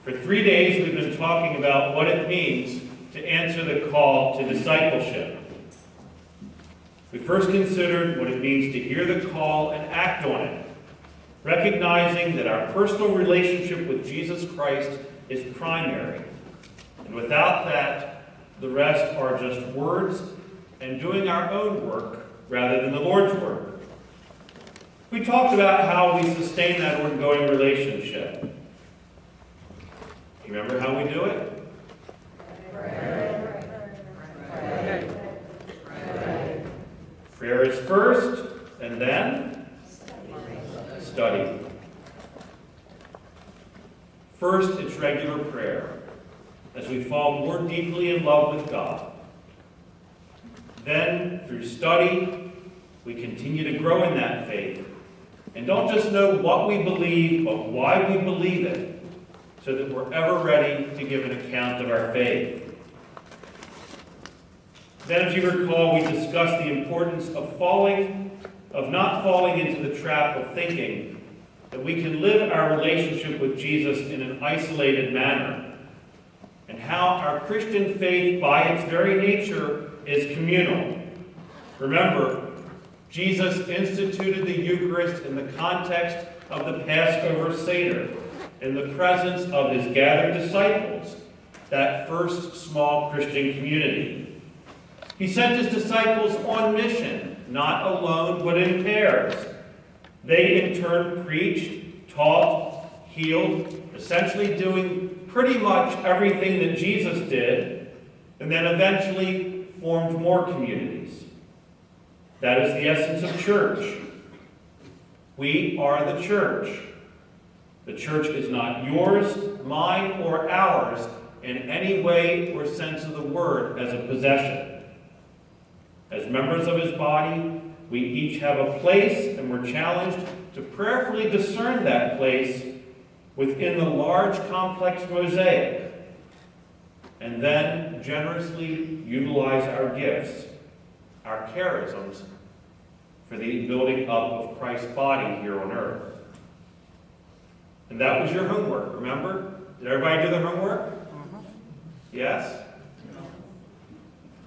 For 3 days, we've been talking about what it means to answer the call to discipleship. We first considered what it means to hear the call and act on it, recognizing that our personal relationship with Jesus Christ is primary. And without that, the rest are just words and doing our own work rather than the Lord's work. We talked about how we sustain that ongoing relationship. You remember how we do it? Prayer is first, and then study. First, it's regular prayer, as we fall more deeply in love with God. Then, through study, we continue to grow in that faith, and don't just know what we believe, but why we believe it, so that we're ever ready to give an account of our faith. Then, if you recall, we discussed the importance of not falling into the trap of thinking that we can live our relationship with Jesus in an isolated manner, and how our Christian faith, by its very nature, is communal. Remember, Jesus instituted the Eucharist in the context of the Passover Seder, in the presence of his gathered disciples, that first small Christian community. He sent his disciples on mission, not alone, but in pairs. They in turn preached, taught, healed, essentially doing pretty much everything that Jesus did, and then eventually formed more communities. That is the essence of church. We are the church. The church is not yours, mine, or ours in any way or sense of the word as a possession. As members of his body, we each have a place, and we're challenged to prayerfully discern that place within the large, complex mosaic, and then generously utilize our gifts, our charisms, for the building up of Christ's body here on earth. And that was your homework, remember? Did everybody do their homework? Yes?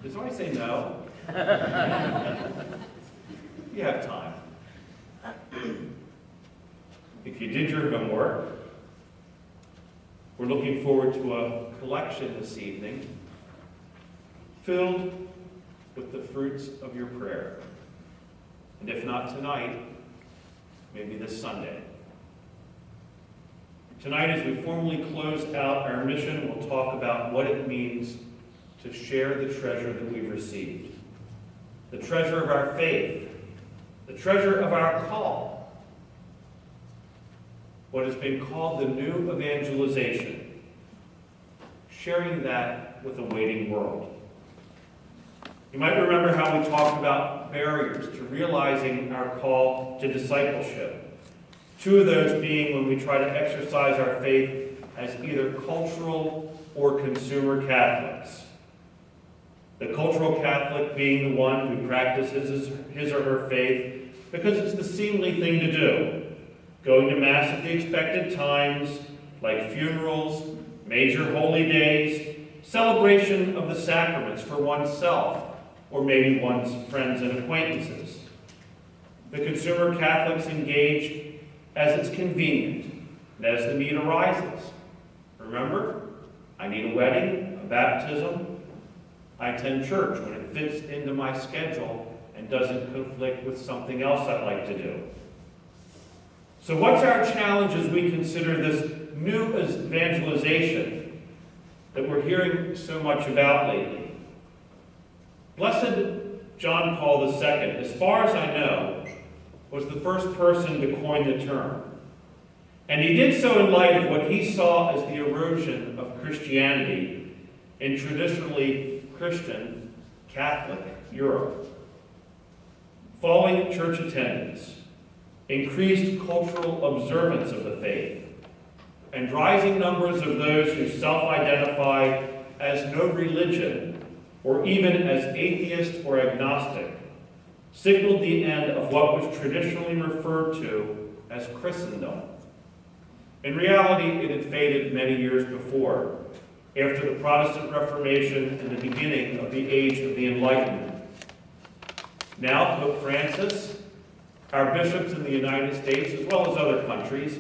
Did somebody say no? You have time. If you did your homework, we're looking forward to a collection this evening filled with the fruits of your prayer. And if not tonight, maybe this Sunday. Tonight, as we formally close out our mission, we'll talk about what it means to share the treasure that we've received. The treasure of our faith, the treasure of our call, what has been called the new evangelization, sharing that with a waiting world. You might remember how we talked about barriers to realizing our call to discipleship. Two of those being when we try to exercise our faith as either cultural or consumer Catholics. The cultural Catholic being the one who practices his or her faith because it's the seemly thing to do. Going to Mass at the expected times, like funerals, major holy days, celebration of the sacraments for oneself, or maybe one's friends and acquaintances. The consumer Catholics engage as it's convenient and as the need arises. Remember, I need a wedding, a baptism. I attend church when it fits into my schedule and doesn't conflict with something else I'd like to do. So what's our challenge as we consider this new evangelization that we're hearing so much about lately? Blessed John Paul II, as far as I know, was the first person to coin the term. And he did so in light of what he saw as the erosion of Christianity in traditionally Christian Catholic Europe. Falling church attendance, increased cultural observance of the faith, and rising numbers of those who self-identify as no religion or even as atheist or agnostic signaled the end of what was traditionally referred to as Christendom. In reality, it had faded many years before, after the Protestant Reformation and the beginning of the Age of the Enlightenment. Now, Pope Francis, our bishops in the United States, as well as other countries,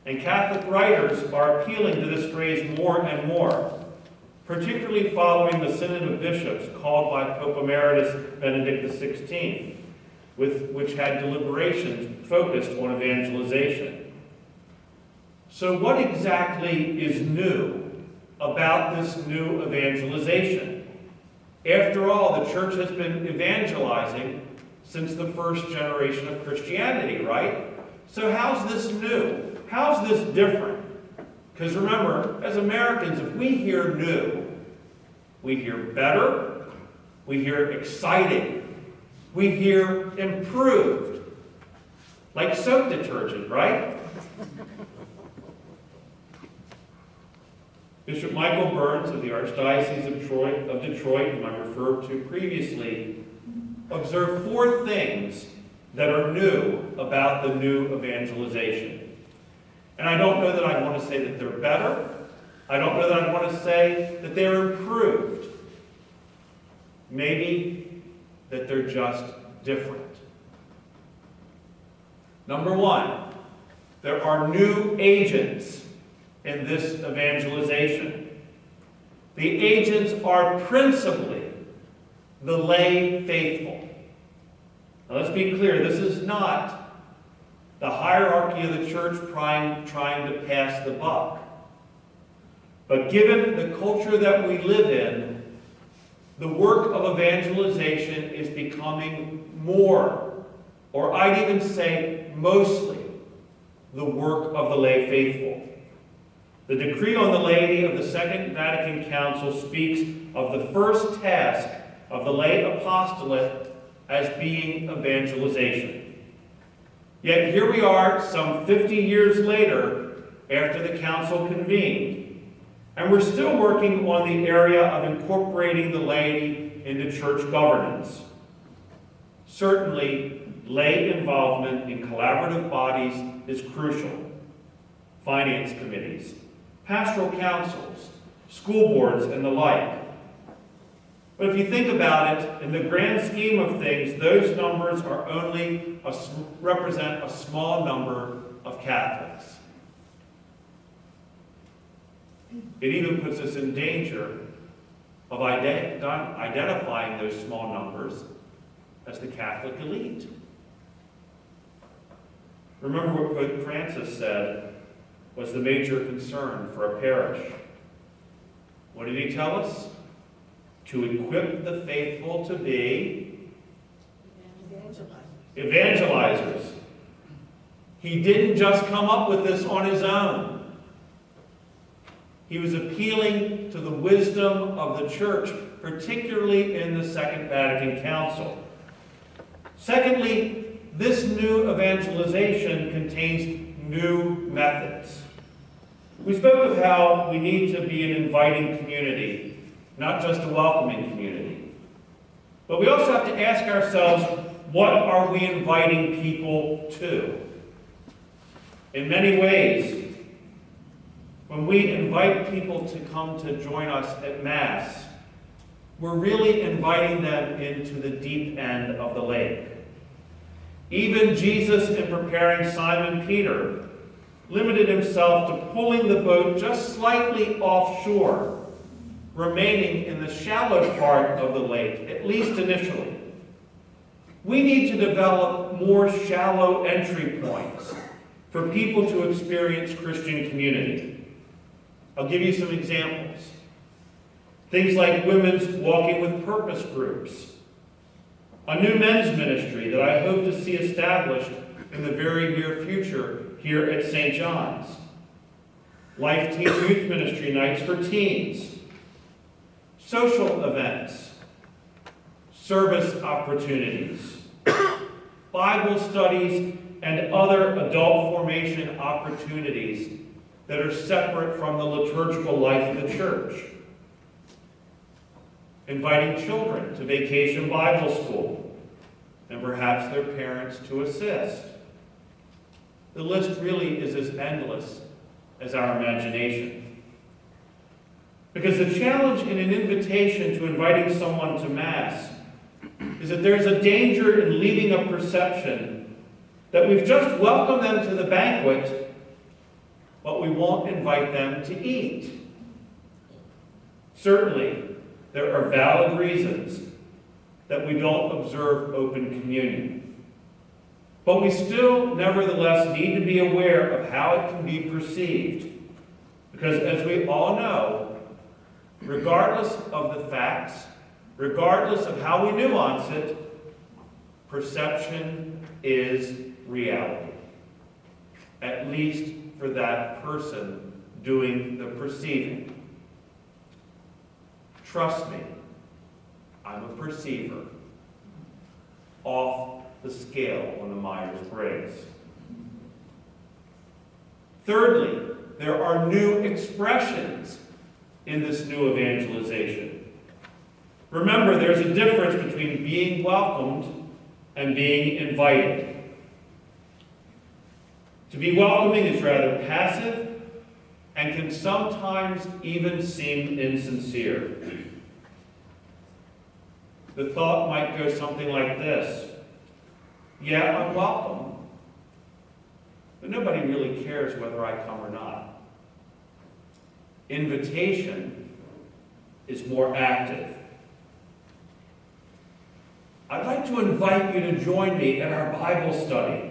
and Catholic writers are appealing to this phrase more and more, particularly following the Synod of Bishops called by Pope Emeritus Benedict XVI, which had deliberations focused on evangelization. So what exactly is new about this new evangelization? After all, the church has been evangelizing since the first generation of Christianity, right? So how's this new? How's this different? Because remember, as Americans, if we hear new, we hear better, we hear exciting, we hear improved, like soap detergent, right? Bishop Michael Burns of the Archdiocese of Detroit, whom I referred to previously, observed 4 things that are new about the new evangelization. And I don't know that I want to say that they're better. I don't know that I want to say that they're improved. Maybe that they're just different. Number 1, there are new agents in this evangelization. The agents are principally the lay faithful. Now let's be clear, this is not the hierarchy of the church trying to pass the buck. But given the culture that we live in, the work of evangelization is becoming more, or I'd even say mostly, the work of the lay faithful. The decree on the laity of the Second Vatican Council speaks of the first task of the lay apostolate as being evangelization. Yet here we are some 50 years later after the council convened, and we're still working on the area of incorporating the laity into church governance. Certainly, lay involvement in collaborative bodies is crucial. Finance committees, pastoral councils, school boards, and the like. But if you think about it, in the grand scheme of things, those numbers are represent a small number of Catholics. It even puts us in danger of identifying those small numbers as the Catholic elite. Remember what Pope Francis said was the major concern for a parish. What did he tell us? To equip the faithful to be evangelizers. He didn't just come up with this on his own. He was appealing to the wisdom of the church, particularly in the Second Vatican Council. Secondly, this new evangelization contains new methods. We spoke of how we need to be an inviting community, not just a welcoming community. But we also have to ask ourselves, what are we inviting people to? In many ways, when we invite people to come to join us at Mass, we're really inviting them into the deep end of the lake. Even Jesus, in preparing Simon Peter, limited himself to pulling the boat just slightly offshore, remaining in the shallow part of the lake, at least initially. We need to develop more shallow entry points for people to experience Christian community. I'll give you some examples. Things like women's Walking with Purpose groups, a new men's ministry that I hope to see established in the very near future here at St. John's, Life Teen Youth Ministry nights for teens, social events, service opportunities, Bible studies, and other adult formation opportunities that are separate from the liturgical life of the church. Inviting children to Vacation Bible School, and perhaps their parents to assist. The list really is as endless as our imagination. Because the challenge in an invitation to inviting someone to Mass is that there's a danger in leaving a perception that we've just welcomed them to the banquet, but we won't invite them to eat. Certainly, there are valid reasons that we don't observe open communion. But we still, nevertheless, need to be aware of how it can be perceived. Because as we all know, regardless of the facts, regardless of how we nuance it, perception is reality. At least for that person doing the perceiving. Trust me, I'm a perceiver. Off the scale on the Myers-Briggs. Thirdly, there are new expressions in this new evangelization. Remember, there's a difference between being welcomed and being invited. To be welcoming is rather passive and can sometimes even seem insincere. The thought might go something like this: yeah, I'm welcome, but nobody really cares whether I come or not. Invitation is more active. I'd like to invite you to join me at our Bible study.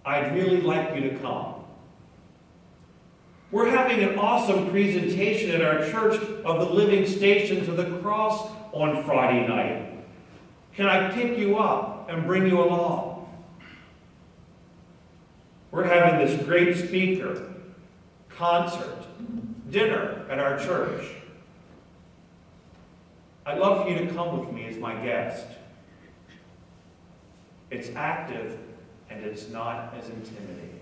I'd really like you to come. We're having an awesome presentation at our church of the living stations of the cross on Friday night. Can I pick you up and bring you along? We're having this great speaker, concert, dinner at our church. I'd love for you to come with me as my guest. It's active and it's not as intimidating.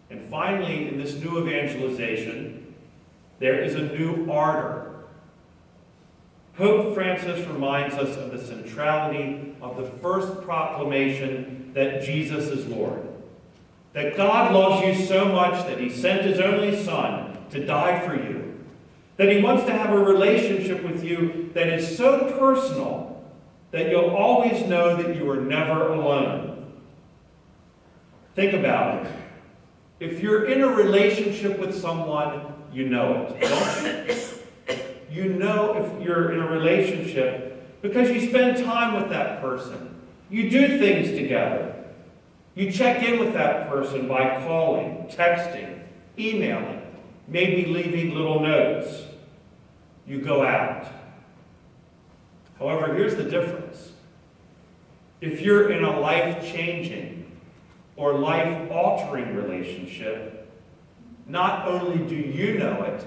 And finally, in this new evangelization, there is a new ardor. Pope Francis reminds us of the centrality of the first proclamation that Jesus is Lord. That God loves you so much that he sent his only Son to die for you. That he wants to have a relationship with you that is so personal that you'll always know that you are never alone. Think about it. If you're in a relationship with someone, you know it, don't you? You know if you're in a relationship because you spend time with that person. You do things together. You check in with that person by calling, texting, emailing, maybe leaving little notes. You go out. However, here's the difference. If you're in a life-changing or life-altering relationship, not only do you know it,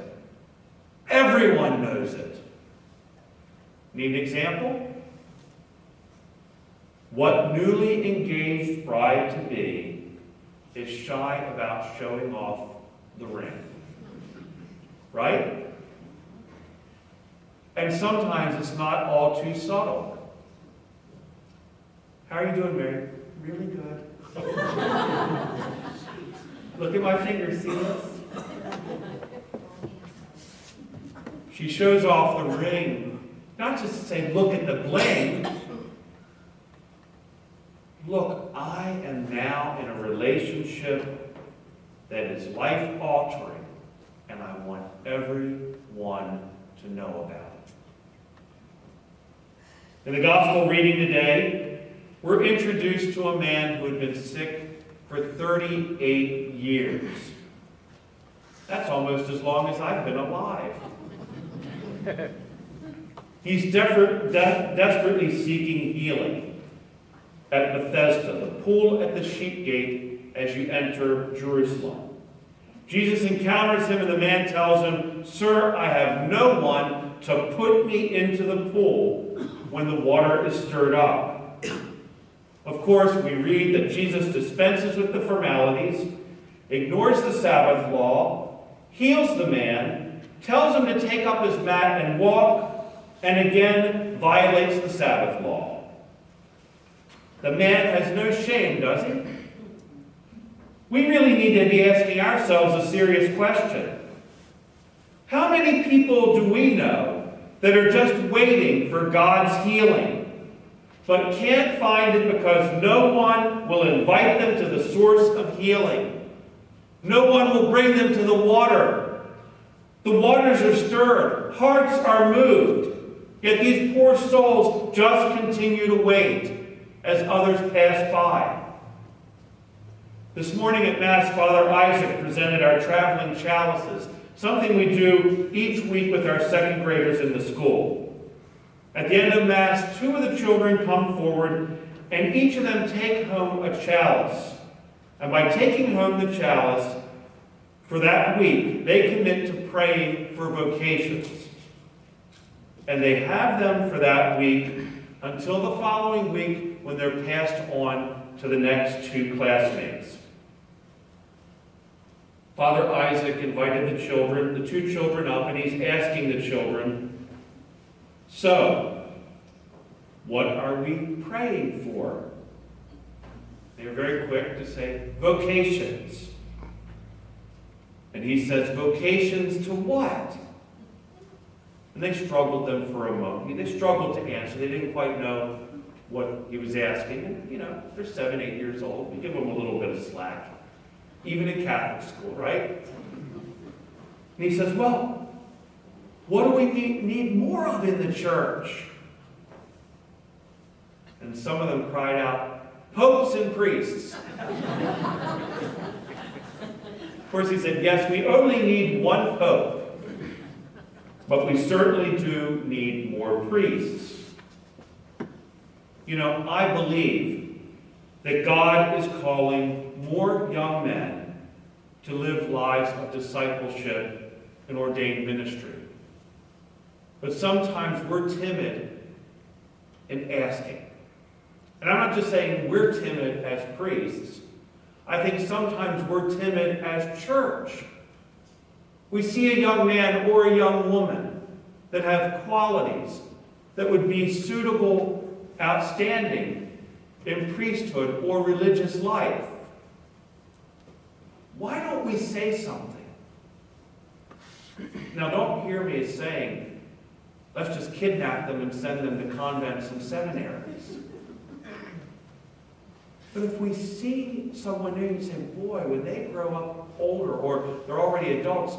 everyone knows it. Need an example? What newly engaged bride-to-be is shy about showing off the ring. Right? And sometimes it's not all too subtle. How are you doing, Mary? Really good. Look at my fingers, see this? She shows off the ring, not just to say, look at the bling. Look, I am now in a relationship that is life-altering, and I want everyone to know about it. In the gospel reading today, we're introduced to a man who had been sick for 38 years. That's almost as long as I've been alive. He's desperately seeking healing at Bethesda, the pool at the sheep gate as you enter Jerusalem. Jesus encounters him and the man tells him, "Sir, I have no one to put me into the pool when the water is stirred up." Of course, we read that Jesus dispenses with the formalities, ignores the Sabbath law, heals the man, tells him to take up his mat and walk, and again violates the Sabbath law. The man has no shame, does he? we really need to be asking ourselves a serious question. How many people do we know that are just waiting for God's healing, but can't find it because no one will invite them to the source of healing? No one will bring them to the water. The waters are stirred, hearts are moved, yet these poor souls just continue to wait as others pass by. This morning at Mass, Father Isaac presented our traveling chalices, something we do each week with our second graders in the school. At the end of Mass, 2 of the children come forward, and each of them take home a chalice. And by taking home the chalice for that week, they commit to praying for vocations. And they have them for that week until the following week when they're passed on to the next 2 classmates. Father Isaac invited the 2 children up, and he's asking the children, so, what are we praying for? They're very quick to say, vocations. And he says, vocations to what? And they struggled them for a moment. They struggled to answer. They didn't quite know what he was asking. And, they're 7, 8 years old. We give them a little bit of slack. Even in Catholic school, right? And he says, well, what do we need more of in the church? And some of them cried out, popes and priests. Of course, he said, yes, we only need 1 pope, but we certainly do need more priests. I believe that God is calling more young men to live lives of discipleship and ordained ministry. But sometimes we're timid in asking. And I'm not just saying we're timid as priests. I think sometimes we're timid as church. We see a young man or a young woman that have qualities that would be suitable, outstanding in priesthood or religious life. Why don't we say something? Now, don't hear me as saying, let's just kidnap them and send them to convents and seminaries. But if we see someone new and say, boy, when they grow up older or they're already adults,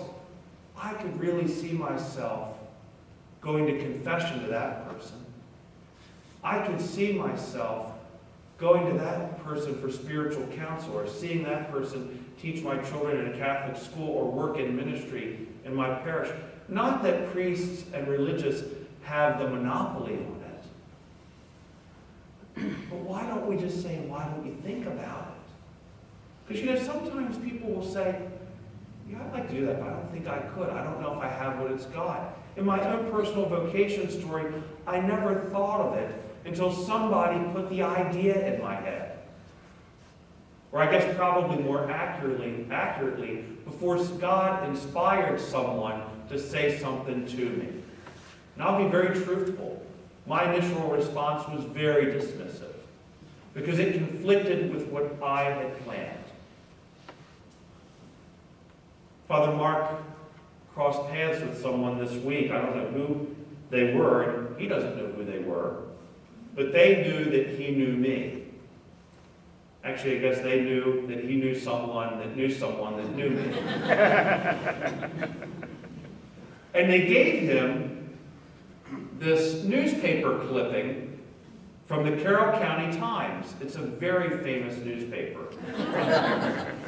I could really see myself going to confession to that person. I could see myself going to that person for spiritual counsel, or seeing that person teach my children in a Catholic school or work in ministry in my parish. Not that priests and religious have the monopoly on it. But why don't we just say, why don't you think about it? Because, sometimes people will say, yeah, I'd like to do that, but I don't think I could. I don't know if I have what it's got. In my own personal vocation story, I never thought of it until somebody put the idea in my head. Or I guess probably more accurately, before God inspired someone to say something to me. And I'll be very truthful. My initial response was very dismissive, because it conflicted with what I had planned. Father Mark crossed paths with someone this week. I don't know who they were, and he doesn't know who they were. But they knew that he knew me. Actually, I guess they knew that he knew someone that knew someone that knew me. And they gave him this newspaper clipping from the Carroll County Times. It's a very famous newspaper.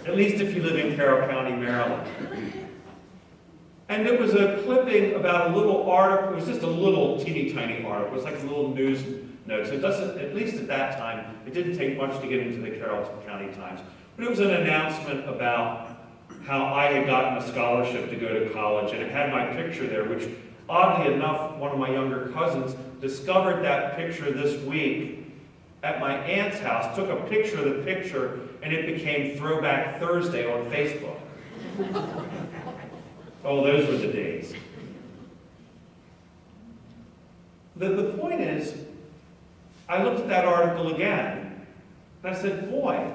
At least if you live in Carroll County, Maryland. And it was a clipping about a little article. It was just a little teeny tiny article. It was like a little news note. So it doesn't, at least at that time, it didn't take much to get into the Carroll County Times. But it was an announcement about how I had gotten a scholarship to go to college, and it had my picture there, which oddly enough, one of my younger cousins discovered that picture this week at my aunt's house, took a picture of the picture, and it became Throwback Thursday on Facebook. Oh, those were the days. The point is, I looked at that article again, and I said, boy,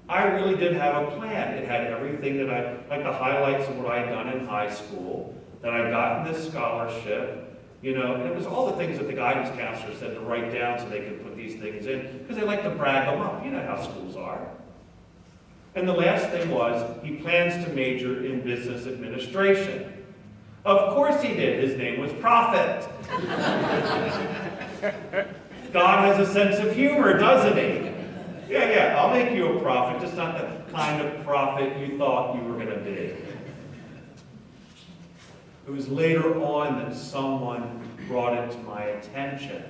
I really did have a plan. It had everything that like the highlights of what I had done in high school, that I got in this scholarship, and it was all the things that the guidance counselor said to write down so they could put these things in, because they like to brag them up. You know how schools are. And the last thing was, he plans to major in business administration. Of course he did. His name was Proffitt. God has a sense of humor, doesn't he? Yeah, I'll make you a prophet, just not the kind of prophet you thought you were going to be. It was later on that someone brought it to my attention.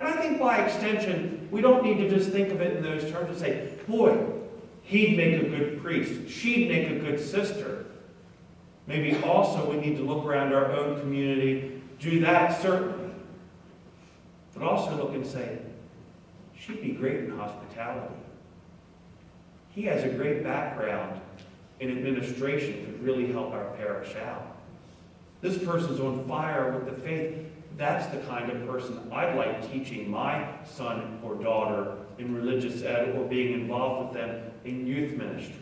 And I think by extension, we don't need to just think of it in those terms and say, boy, he'd make a good priest. She'd make a good sister. Maybe also we need to look around our own community, do that certainly. But also look and say, she'd be great in hospitality. He has a great background in administration, could really help our parish out. This person's on fire with the faith. That's the kind of person I'd like teaching my son or daughter in religious ed or being involved with them in youth ministry.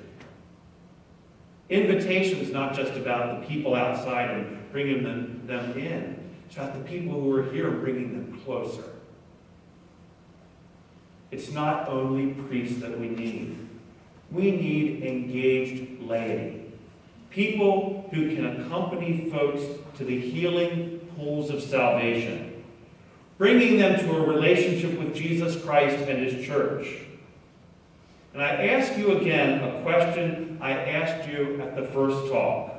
Invitation is not just about the people outside and bringing them in. It's about the people who are here and bringing them closer. It's not only priests that we need. We need engaged laity. People who can accompany folks to the healing pools of salvation, bringing them to a relationship with Jesus Christ and his church. And I ask you again a question I asked you at the first talk.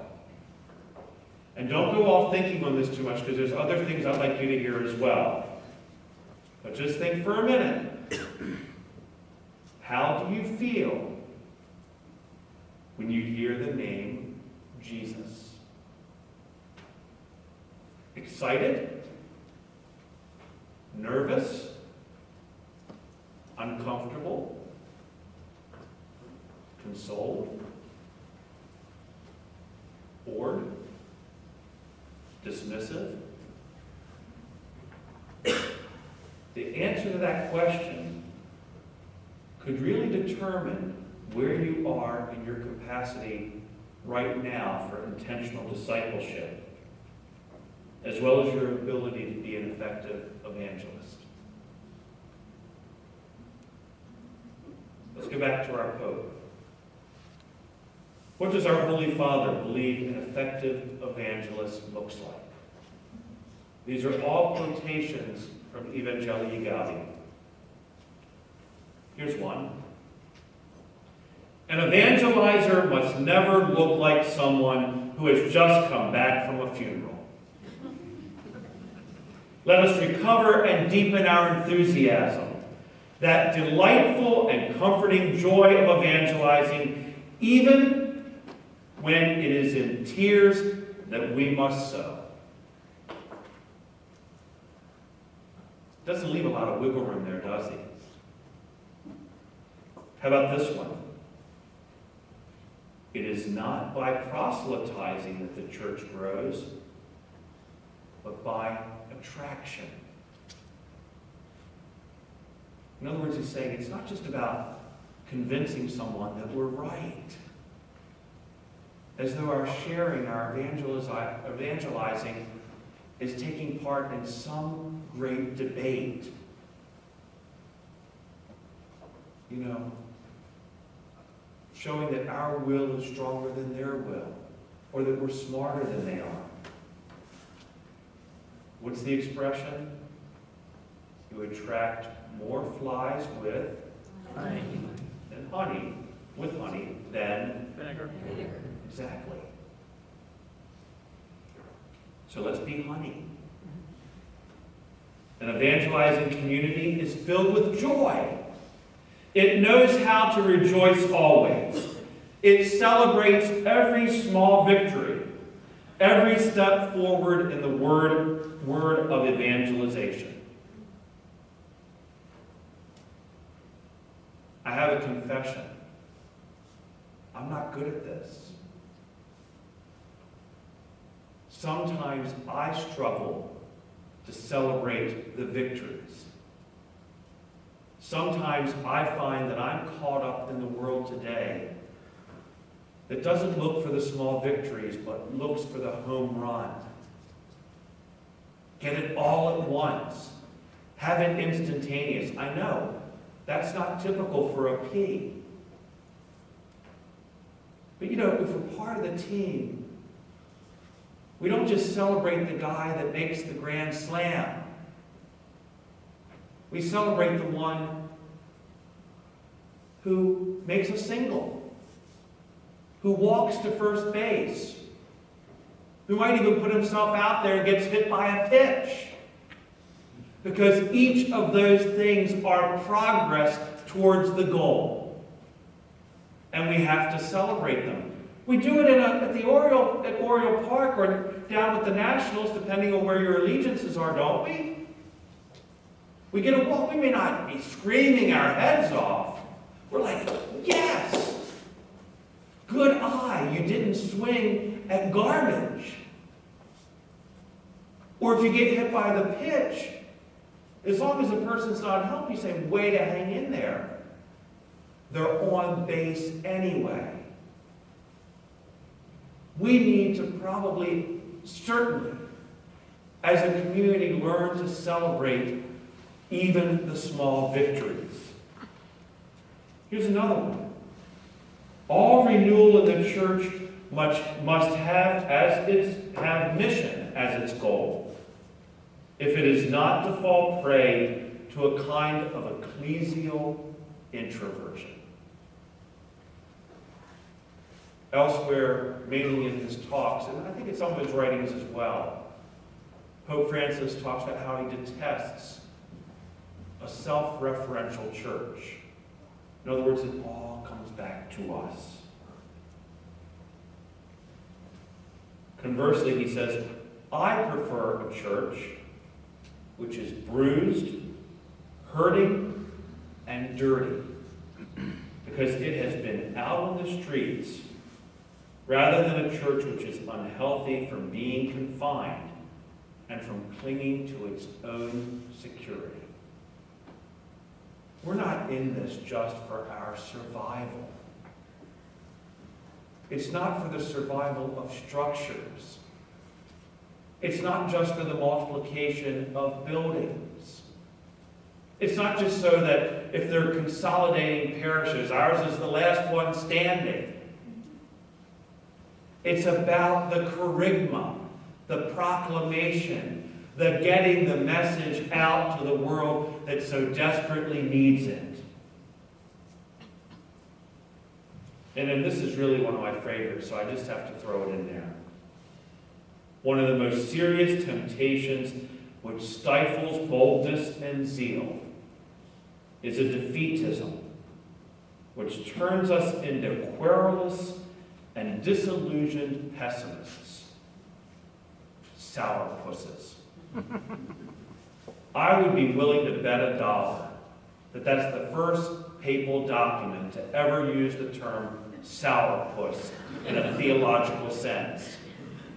And don't go off thinking on this too much, because there's other things I'd like you to hear as well. But just think for a minute. How do you feel when you hear the name Jesus? Excited? Nervous? Uncomfortable? Consoled? Bored? Dismissive? The answer to that question could really determine where you are in your capacity right now for intentional discipleship, as well as your ability to be an effective evangelist. Let's go back to our Pope. What does our Holy Father believe an effective evangelist looks like? These are all quotations from Evangelii Gaudium. Here's one. An evangelizer must never look like someone who has just come back from a funeral. Let us recover and deepen our enthusiasm, that delightful and comforting joy of evangelizing, even when it is in tears that we must sow. Doesn't leave a lot of wiggle room there, does he? How about this one? It is not by proselytizing that the church grows, but by attraction. In other words, he's saying it's not just about convincing someone that we're right. As though our sharing, our evangelizing is taking part in some great debate. Showing that our will is stronger than their will, or that we're smarter than they are. What's the expression? You attract more flies with honey than vinegar. Exactly. So let's be honey. An evangelizing community is filled with joy. It knows how to rejoice always. It celebrates every small victory, every step forward in the word of evangelization. I have a confession. I'm not good at this. Sometimes I struggle to celebrate the victories. Sometimes I find that I'm caught up in the world world today that doesn't look for the small victories, but looks for the home run. Get it all at once. Have it instantaneous. I know, that's not typical for a P. But if we're part of the team, we don't just celebrate the guy that makes the grand slam. We celebrate the one who makes a single, who walks to first base, who might even put himself out there and gets hit by a pitch. Because each of those things are progress towards the goal. And we have to celebrate them. We do it at Oriole Park or down with the Nationals, depending on where your allegiances are, don't we? We get a walk. We may not be screaming our heads off. We're like, yes! Good eye, you didn't swing at garbage. Or if you get hit by the pitch, as long as the person's not helping, you say, way to hang in there. They're on base anyway. We need to certainly, as a community, learn to celebrate even the small victories. Here's another one. All renewal in the church must have mission as its goal, if it is not to fall prey to a kind of ecclesial introversion. Elsewhere, mainly in his talks, and I think in some of his writings as well, Pope Francis talks about how he detests a self-referential church. In other words, it all comes back to us. Conversely, he says, I prefer a church which is bruised, hurting, and dirty, because it has been out on the streets, rather than a church which is unhealthy from being confined and from clinging to its own security. We're not in this just for our survival. It's not for the survival of structures. It's not just for the multiplication of buildings. It's not just so that if they're consolidating parishes, ours is the last one standing. It's about the kerygma, the proclamation, the getting the message out to the world that so desperately needs it. And then this is really one of my favorites, so I just have to throw it in there. One of the most serious temptations which stifles boldness and zeal is a defeatism which turns us into querulous and disillusioned pessimists, sourpusses. I would be willing to bet $1 that that's the first papal document to ever use the term sourpuss in a theological sense,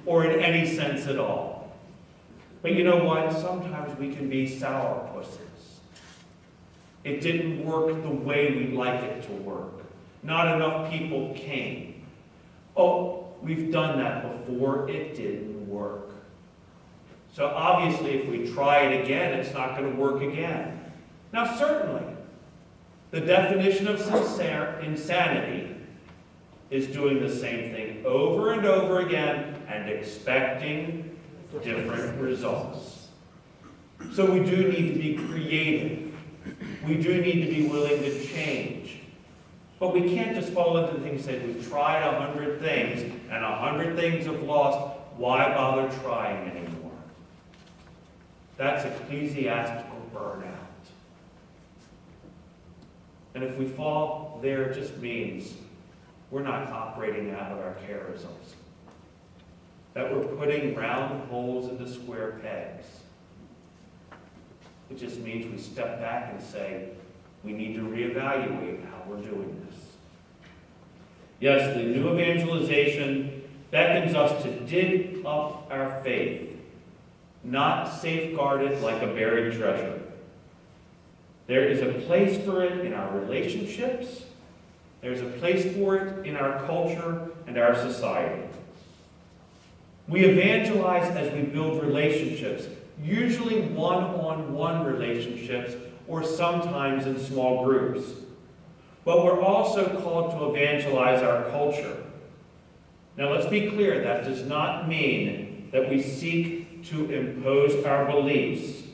or in any sense at all. But you know what? Sometimes we can be sourpusses. It didn't work the way we'd like it to work. Not enough people came. Oh, we've done that before. It didn't work. So obviously, if we try it again, it's not going to work again. Now, certainly, the definition of insanity is doing the same thing over and over again and expecting different results. So we do need to be creative. We do need to be willing to change. But we can't just fall into things and say, we've tried 100 things and 100 things have lost. Why bother trying anymore? That's ecclesiastical burnout. And if we fall there, it just means we're not operating out of our charisms. That we're putting round holes into square pegs. It just means we step back and say, we need to reevaluate how we're doing this. Yes, the new evangelization beckons us to dig up our faith, not safeguard it like a buried treasure. There is a place for it in our relationships. There's a place for it in our culture and our society. We evangelize as we build relationships, usually one-on-one relationships, or sometimes in small groups. But we're also called to evangelize our culture. Now let's be clear, that does not mean that we seek to impose our beliefs.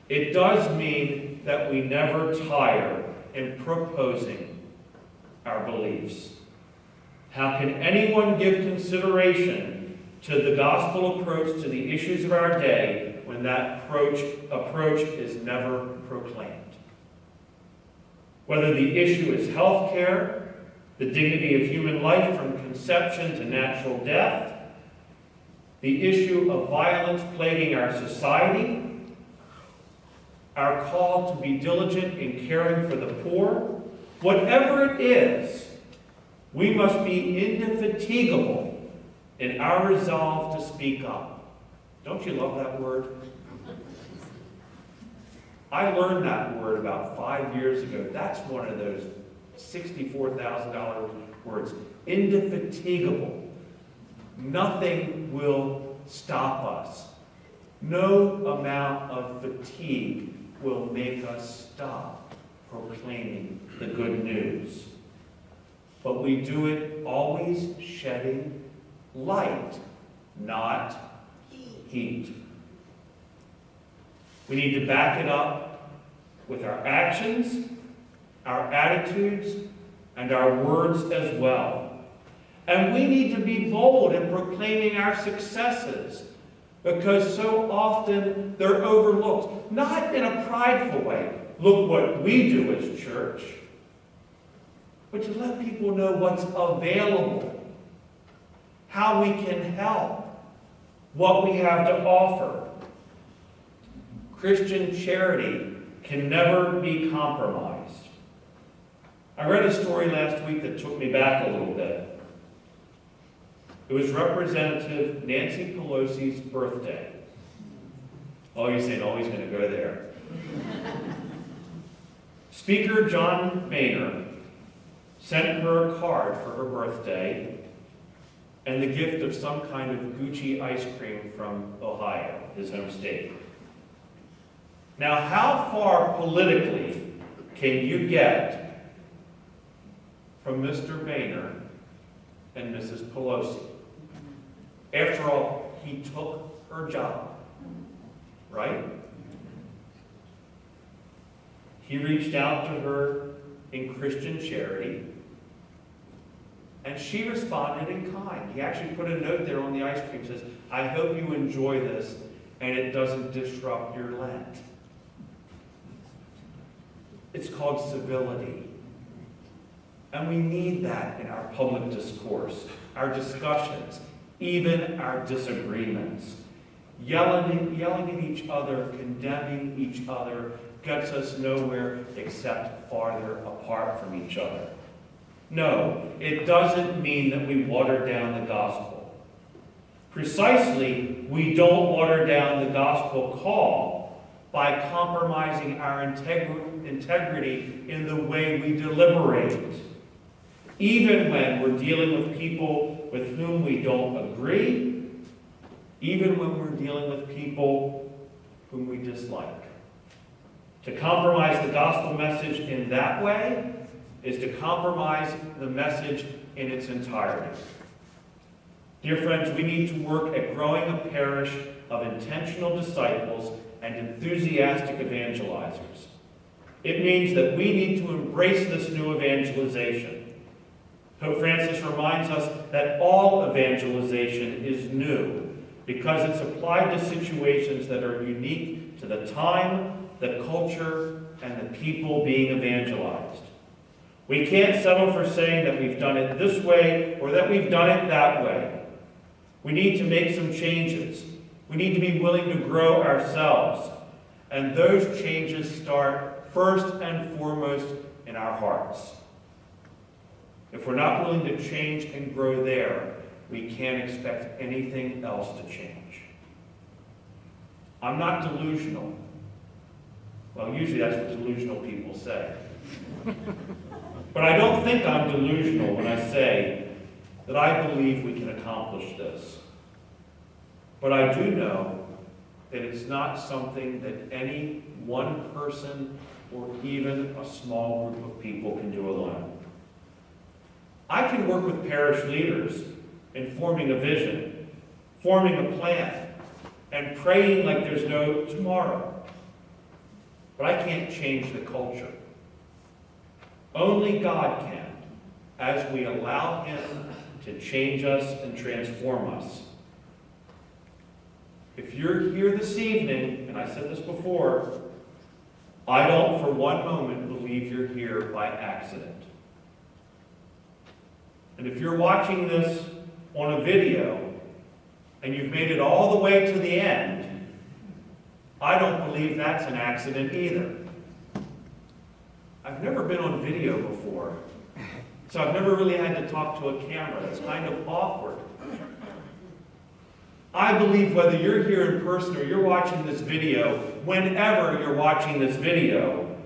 It does mean that we never tire in proposing our beliefs. How can anyone give consideration to the gospel approach to the issues of our day when that approach is never proclaimed? Whether the issue is health care, the dignity of human life from conception to natural death, the issue of violence plaguing our society, our call to be diligent in caring for the poor, whatever it is, we must be indefatigable in our resolve to speak up. Don't you love that word? I learned that word about 5 years ago. That's one of those $64,000 words. Indefatigable. Nothing will stop us. No amount of fatigue will make us stop proclaiming the good news. But we do it always shedding light, not heat. We need to back it up with our actions, our attitudes, and our words as well. And we need to be bold in proclaiming our successes, because so often they're overlooked, not in a prideful way. Look what we do as church. But to let people know what's available, how we can help, what we have to offer. Christian charity can never be compromised. I read a story last week that took me back a little bit. It was Representative Nancy Pelosi's birthday. Oh, you're saying, oh, he's going to go there. Speaker John Boehner sent her a card for her birthday and the gift of some kind of Gucci ice cream from Ohio, his home state. Now, how far politically can you get from Mr. Boehner and Mrs. Pelosi? After all, he took her job, right? He reached out to her in Christian charity, and she responded in kind. He actually put a note there on the ice cream, says, I hope you enjoy this and it doesn't disrupt your Lent. It's called civility. And we need that in our public discourse, our discussions, even our disagreements. Yelling at each other, condemning each other, gets us nowhere except farther apart from each other. No, it doesn't mean that we water down the gospel. Precisely, we don't water down the gospel call by compromising our integrity in the way we deliberate. Even when we're dealing with people with whom we don't agree, even when we're dealing with people whom we dislike. To compromise the gospel message in that way is to compromise the message in its entirety. Dear friends, we need to work at growing a parish of intentional disciples and enthusiastic evangelizers. It means that we need to embrace this new evangelization. Pope Francis reminds us that all evangelization is new because it's applied to situations that are unique to the time, the culture, and the people being evangelized. We can't settle for saying that we've done it this way or that we've done it that way. We need to make some changes. We need to be willing to grow ourselves. And those changes start first and foremost in our hearts. If we're not willing to change and grow there, we can't expect anything else to change. I'm not delusional. Well, usually that's what delusional people say. But I don't think I'm delusional when I say that I believe we can accomplish this. But I do know that it's not something that any one person or even a small group of people can do alone. I can work with parish leaders in forming a vision, forming a plan, and praying like there's no tomorrow. But I can't change the culture. Only God can, as we allow Him to change us and transform us. If you're here this evening, and I said this before, I don't for one moment believe you're here by accident. And if you're watching this on a video, and you've made it all the way to the end, I don't believe that's an accident either. I've never been on video before, so I've never really had to talk to a camera. It's kind of awkward. I believe whether you're here in person or you're watching this video, whenever you're watching this video,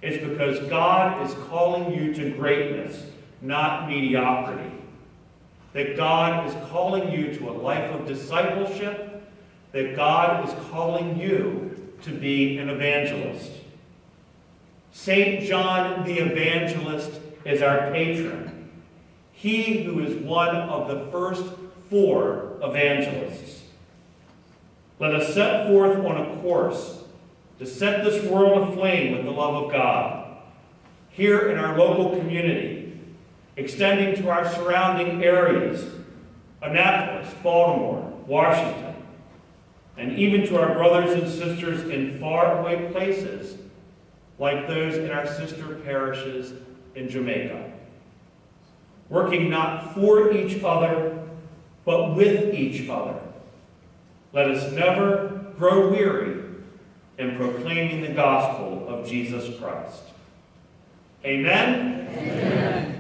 it's because God is calling you to greatness, not mediocrity. That God is calling you to a life of discipleship, that God is calling you to be an evangelist. St. John the Evangelist is our patron. He who is one of the first 4 evangelists. Let us set forth on a course to set this world aflame with the love of God. Here in our local community, extending to our surrounding areas, Annapolis, Baltimore, Washington, and even to our brothers and sisters in faraway places like those in our sister parishes in Jamaica. Working not for each other, but with each other. Let us never grow weary in proclaiming the gospel of Jesus Christ. Amen? Amen.